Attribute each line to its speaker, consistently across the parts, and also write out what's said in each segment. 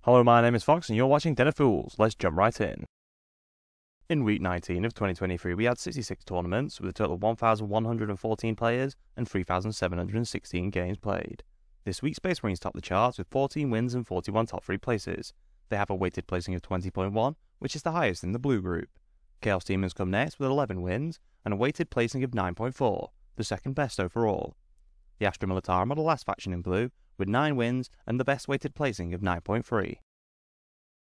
Speaker 1: Hello, my name is Fox and you're watching Den of Fools. Let's jump right in. In week 19 of 2023 we had 66 tournaments with a total of 1,114 players and 3,716 games played. This week Space Marines topped the charts with 14 wins and 41 top 3 places. They have a weighted placing of 20.1, which is the highest in the blue group. Chaos Demons come next with 11 wins and a weighted placing of 9.4, the second best overall. The Astra Militarum are the last faction in blue with 9 wins and the best weighted placing of 9.3.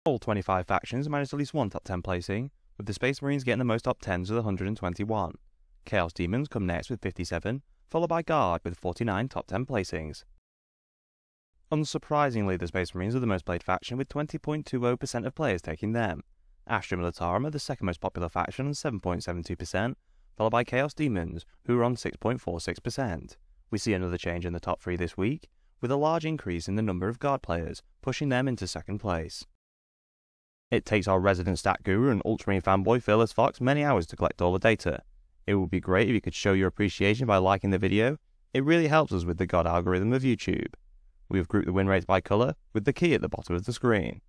Speaker 1: All 25 factions managed at least one top 10 placing, with the Space Marines getting the most top 10s with 121. Chaos Demons come next with 57, followed by Guard with 49 top 10 placings. Unsurprisingly, the Space Marines are the most played faction with 20.20% of players taking them. Astra Militarum are the second most popular faction on 7.72%, followed by Chaos Demons, who are on 6.46%. We see another change in the top 3 this week, with a large increase in the number of Guard players, pushing them into second place. It takes our resident stat guru and Ultramarine fanboy Fearless Fox many hours to collect all the data. It would be great if you could show your appreciation by liking the video. It really helps us with the God algorithm of YouTube. We have grouped the win rates by colour, with the key at the bottom of the screen.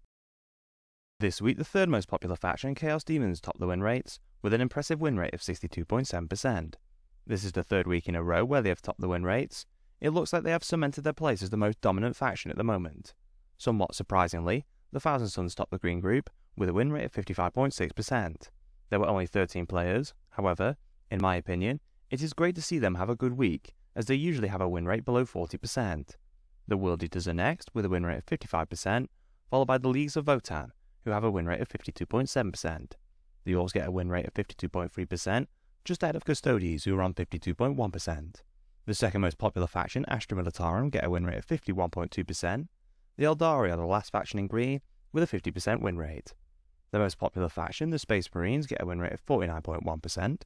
Speaker 1: This week the third most popular faction, Chaos Demons, topped the win rates, with an impressive win rate of 62.7%. This is the third week in a row where they have topped the win rates. It looks like they have cemented their place as the most dominant faction at the moment. Somewhat surprisingly, the Thousand Sons topped the green group with a win rate of 55.6%. There were only 13 players, however, in my opinion, it is great to see them have a good week, as they usually have a win rate below 40%. The World Eaters are next with a win rate of 55%, followed by the Leagues of Votann, who have a win rate of 52.7%. The Orcs get a win rate of 52.3%, just ahead of Custodes, who are on 52.1%. The second most popular faction, Astra Militarum, get a win rate of 51.2%. The Eldari are the last faction in green, with a 50% win rate. The most popular faction, the Space Marines, get a win rate of 49.1%.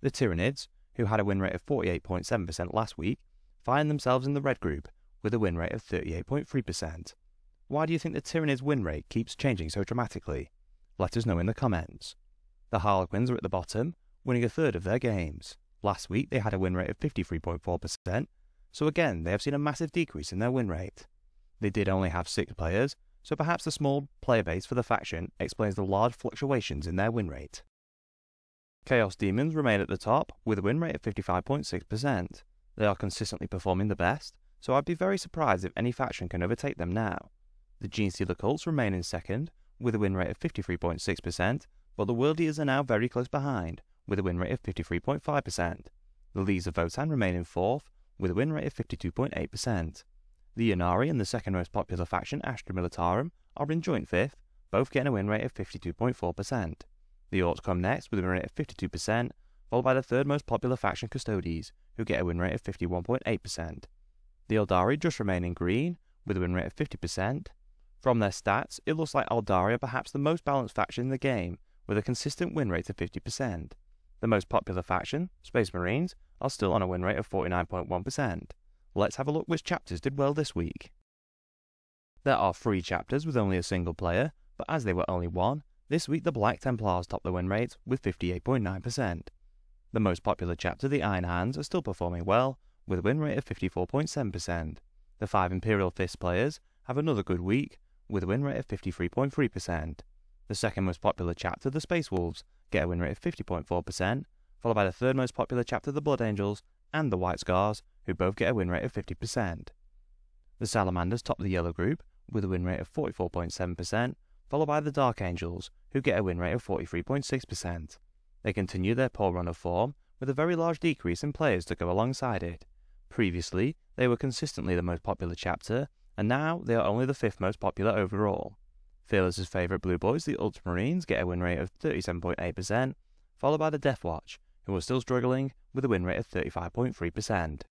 Speaker 1: The Tyranids, who had a win rate of 48.7% last week, find themselves in the red group, with a win rate of 38.3%. Why do you think the Tyranids' win rate keeps changing so dramatically? Let us know in the comments. The Harlequins are at the bottom, winning a third of their games. Last week they had a win rate of 53.4%, so again they have seen a massive decrease in their win rate. They did only have 6 players, so perhaps the small player base for the faction explains the large fluctuations in their win rate. Chaos Demons remain at the top with a win rate of 55.6%. They are consistently performing the best, so I'd be very surprised if any faction can overtake them now. The Genestealer Cults remain in second with a win rate of 53.6%, but the World Eaters are now very close behind with a win rate of 53.5%. The Leagues of Votann remain in fourth with a win rate of 52.8%. The Ynnari and the second most popular faction, Astra Militarum, are in joint fifth, both getting a win rate of 52.4%. The Orcs come next with a win rate of 52%, followed by the third most popular faction, Custodes, who get a win rate of 51.8%. The Eldari just remain in green, with a win rate of 50%. From their stats, it looks like Eldari are perhaps the most balanced faction in the game, with a consistent win rate of 50%. The most popular faction, Space Marines, are still on a win rate of 49.1%. Let's have a look which chapters did well this week. There are 3 chapters with only a single player, but as they were only one, this week the Black Templars topped the win rate with 58.9%. The most popular chapter, the Iron Hands, are still performing well, with a win rate of 54.7%. The 5 Imperial Fist players have another good week, with a win rate of 53.3%. The second most popular chapter, the Space Wolves, get a win rate of 50.4%, followed by the third most popular chapter, the Blood Angels, and the White Scars, who both get a win rate of 50%. The Salamanders top the yellow group, with a win rate of 44.7%, followed by the Dark Angels, who get a win rate of 43.6%. They continue their poor run of form, with a very large decrease in players to go alongside it. Previously, they were consistently the most popular chapter, and now they are only the 5th most popular overall. Fearless's favourite Blue Boys, the Ultramarines, get a win rate of 37.8%, followed by the Death Watch, who are still struggling, with a win rate of 35.3%.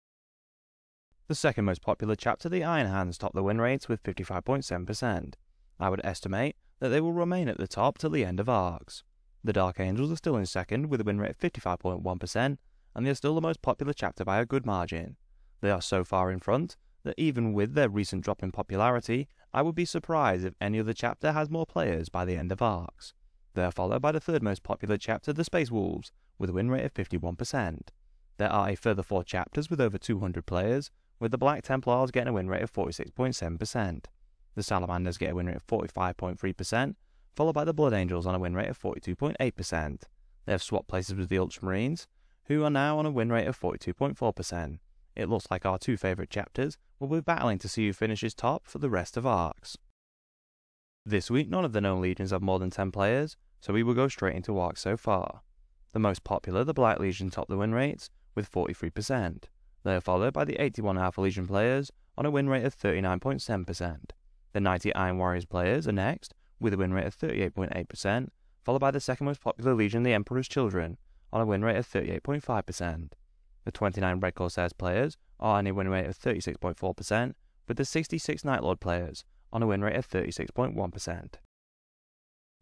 Speaker 1: The second most popular chapter, the Iron Hands, top the win rates with 55.7%. I would estimate that they will remain at the top till the end of ARCs. The Dark Angels are still in second with a win rate of 55.1%, and they are still the most popular chapter by a good margin. They are so far in front that even with their recent drop in popularity, I would be surprised if any other chapter has more players by the end of ARCs. They are followed by the third most popular chapter, the Space Wolves, with a win rate of 51%. There are a further 4 chapters with over 200 players, with the Black Templars getting a win rate of 46.7%. The Salamanders get a win rate of 45.3%, followed by the Blood Angels on a win rate of 42.8%. They have swapped places with the Ultramarines, who are now on a win rate of 42.4%. It looks like our two favourite chapters will be battling to see who finishes top for the rest of ARCs. This week, none of the known legions have more than 10 players, so we will go straight into ARCs so far. The most popular, the Black Legion, top the win rates with 43%. They are followed by the 81 Alpha Legion players on a win rate of 39.7%. The 90 Iron Warriors players are next with a win rate of 38.8%, followed by the second most popular Legion, the Emperor's Children, on a win rate of 38.5%. The 29 Red Corsairs players are on a win rate of 36.4%, with the 66 Night Lord players on a win rate of 36.1%.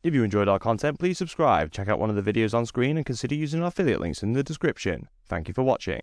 Speaker 1: If you enjoyed our content, please subscribe, check out one of the videos on screen and consider using our affiliate links in the description. Thank you for watching.